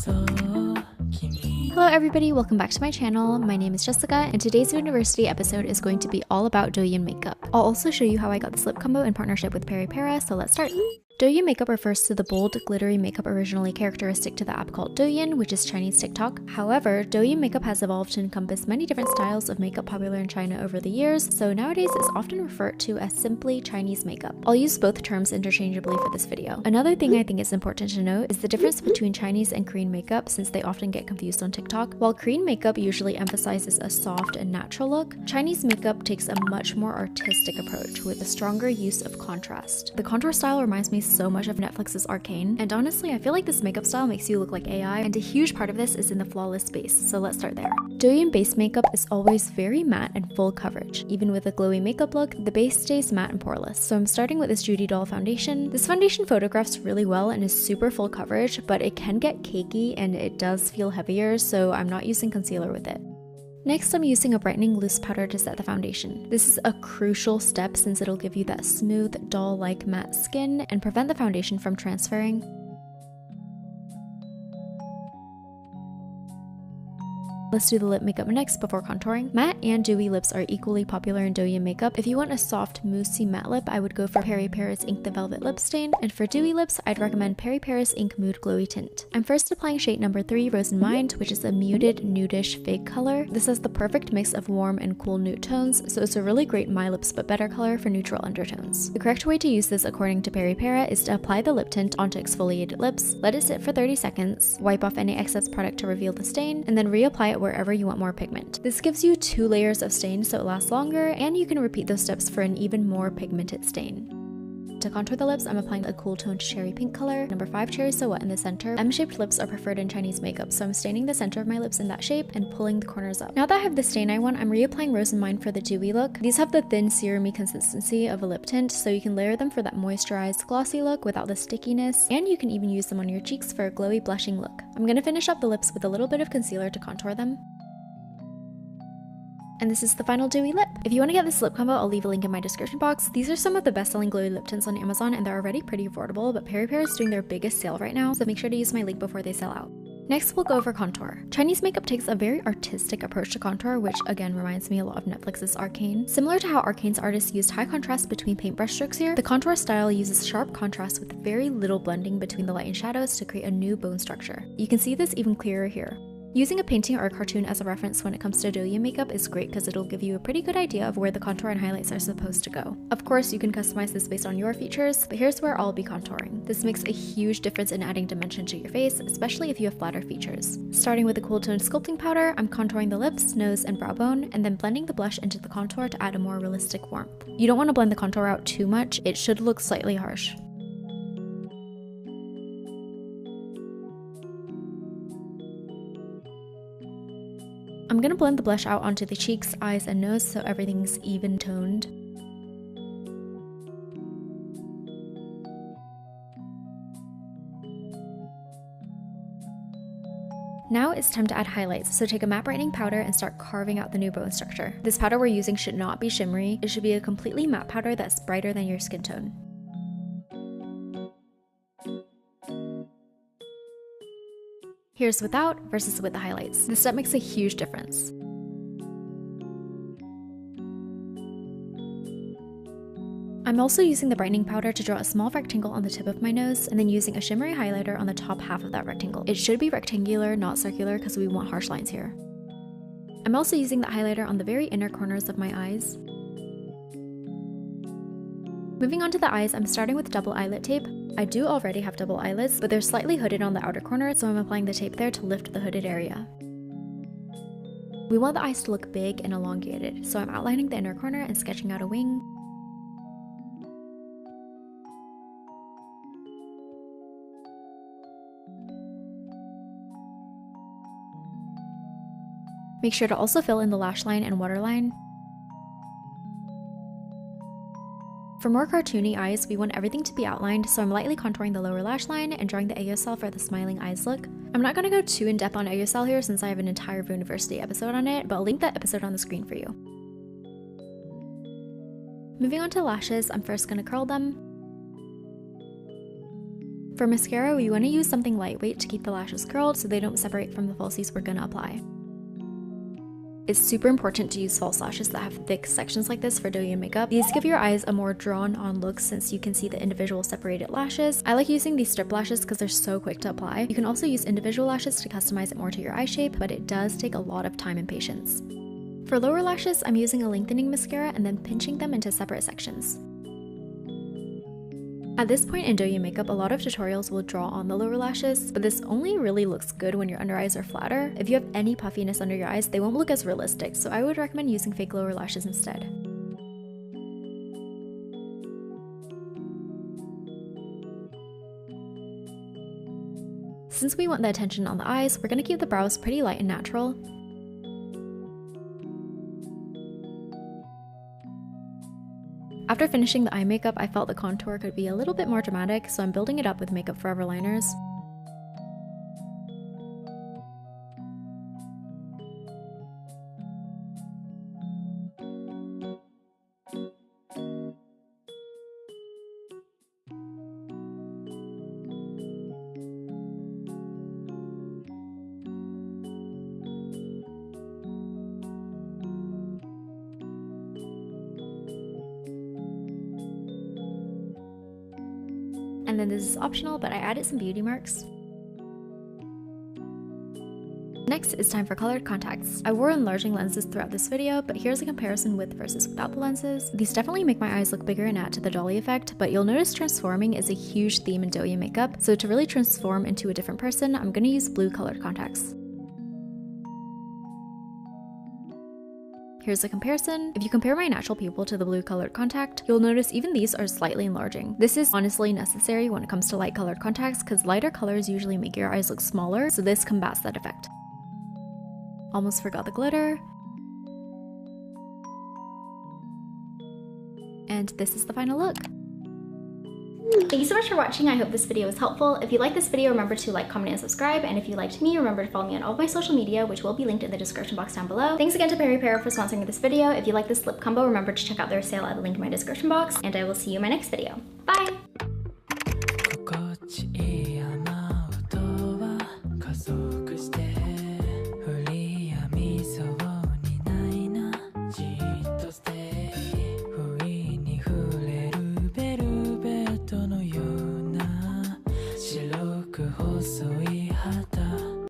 Hello everybody, welcome back to my channel. My name is Jessica and today's university episode is going to be all about Douyin makeup. I'll also show you how I got this lip combo in partnership with Peripera, so let's start. Douyin makeup refers to the bold, glittery makeup originally characteristic to the app called Douyin, which is Chinese TikTok. However, Douyin makeup has evolved to encompass many different styles of makeup popular in China over the years, so nowadays it's often referred to as simply Chinese makeup. I'll use both terms interchangeably for this video. Another thing I think is important to note is the difference between Chinese and Korean makeup, since they often get confused on TikTok. While Korean makeup usually emphasizes a soft and natural look, Chinese makeup takes a much more artistic approach with a stronger use of contrast. The contour style reminds me so much of Netflix's Arcane, and honestly I feel like this makeup style makes you look like AI, and a huge part of this is in the flawless base, so let's start there. Douyin base makeup is always very matte and full coverage. Even with a glowy makeup look, the base stays matte and poreless. So I'm starting with this Judy Doll foundation. This foundation photographs really well and is super full coverage, but it can get cakey and it does feel heavier, so I'm not using concealer with it. Next, I'm using a brightening loose powder to set the foundation. This is a crucial step since it'll give you that smooth, doll-like matte skin and prevent the foundation from transferring. Let's do the lip makeup next before contouring. Matte and dewy lips are equally popular in Douyin makeup. If you want a soft, moussey matte lip, I would go for Peripera's Ink the Velvet Lip Stain, and for dewy lips, I'd recommend Peripera's Ink Mood Glowy Tint. I'm first applying shade number 3, Rose in Mind, which is a muted, nudish, fake color. This has the perfect mix of warm and cool nude tones, so it's a really great My Lips But Better color for neutral undertones. The correct way to use this according to Peripera is to apply the lip tint onto exfoliated lips, let it sit for 30 seconds, wipe off any excess product to reveal the stain, and then reapply it wherever you want more pigment. This gives you 2 layers of stain so it lasts longer, and you can repeat those steps for an even more pigmented stain. To contour the lips, I'm applying a cool toned cherry pink color, number 5 Cherry So What in the center. M-shaped lips are preferred in Chinese makeup, so I'm staining the center of my lips in that shape and pulling the corners up. Now that I have the stain I want, I'm reapplying Rose in Mind for the dewy look. These have the thin serumy consistency of a lip tint, so you can layer them for that moisturized, glossy look without the stickiness, and you can even use them on your cheeks for a glowy, blushing look. I'm gonna finish up the lips with a little bit of concealer to contour them. And this is the final dewy lip. If you want to get this lip combo, I'll leave a link in my description box. These are some of the best-selling glowy lip tints on Amazon, and they're already pretty affordable, but Peripera is doing their biggest sale right now, so make sure to use my link before they sell out. Next, we'll go over contour. Chinese makeup takes a very artistic approach to contour, which again reminds me a lot of Netflix's Arcane. Similar to how Arcane's artists used high contrast between paintbrush strokes here, the contour style uses sharp contrast with very little blending between the light and shadows to create a new bone structure. You can see this even clearer here. Using a painting or a cartoon as a reference when it comes to Douyin makeup is great because it'll give you a pretty good idea of where the contour and highlights are supposed to go. Of course, you can customize this based on your features, but here's where I'll be contouring. This makes a huge difference in adding dimension to your face, especially if you have flatter features. Starting with a cool toned sculpting powder, I'm contouring the lips, nose, and brow bone, and then blending the blush into the contour to add a more realistic warmth. You don't want to blend the contour out too much, it should look slightly harsh. I'm gonna blend the blush out onto the cheeks, eyes, and nose so everything's even toned. Now it's time to add highlights, so take a matte brightening powder and start carving out the new bone structure. This powder we're using should not be shimmery, it should be a completely matte powder that's brighter than your skin tone. Here's without versus with the highlights. This step makes a huge difference. I'm also using the brightening powder to draw a small rectangle on the tip of my nose and then using a shimmery highlighter on the top half of that rectangle. It should be rectangular, not circular, because we want harsh lines here. I'm also using the highlighter on the very inner corners of my eyes. Moving on to the eyes, I'm starting with double eyelid tape. I do already have double eyelids, but they're slightly hooded on the outer corner, so I'm applying the tape there to lift the hooded area. We want the eyes to look big and elongated, so I'm outlining the inner corner and sketching out a wing. Make sure to also fill in the lash line and waterline. For more cartoony eyes, we want everything to be outlined, so I'm lightly contouring the lower lash line and drawing the ASL for the smiling eyes look. I'm not going to go too in-depth on ASL here since I have an entire university episode on it, but I'll link that episode on the screen for you. Moving on to lashes, I'm first going to curl them. For mascara, we want to use something lightweight to keep the lashes curled so they don't separate from the falsies we're gonna apply. It's super important to use false lashes that have thick sections like this for Douyin makeup. These give your eyes a more drawn-on look since you can see the individual separated lashes. I like using these strip lashes because they're so quick to apply. You can also use individual lashes to customize it more to your eye shape, but it does take a lot of time and patience. For lower lashes, I'm using a lengthening mascara and then pinching them into separate sections. At this point in Douyin makeup, a lot of tutorials will draw on the lower lashes, but this only really looks good when your under eyes are flatter. If you have any puffiness under your eyes, they won't look as realistic, so I would recommend using fake lower lashes instead. Since we want the attention on the eyes, we're going to keep the brows pretty light and natural. After finishing the eye makeup, I felt the contour could be a little bit more dramatic, so I'm building it up with Makeup Forever liners. And then this is optional, but I added some beauty marks. Next, it's time for colored contacts. I wore enlarging lenses throughout this video, but here's a comparison with versus without the lenses. These definitely make my eyes look bigger and add to the dolly effect, but you'll notice transforming is a huge theme in Douyin makeup, so to really transform into a different person, I'm gonna use blue colored contacts. Here's a comparison. If you compare my natural pupil to the blue colored contact, you'll notice even these are slightly enlarging. This is honestly necessary when it comes to light colored contacts because lighter colors usually make your eyes look smaller, so this combats that effect. Almost forgot the glitter. And this is the final look. Thank you so much for watching. I hope this video was helpful. If you like this video, remember to like, comment, and subscribe. And if you liked me, remember to follow me on all of my social media, which will be linked in the description box down below. Thanks again to Para for sponsoring this video. If you like this lip combo, remember to check out their sale at the link in my description box. And I will see you in my next video. Bye!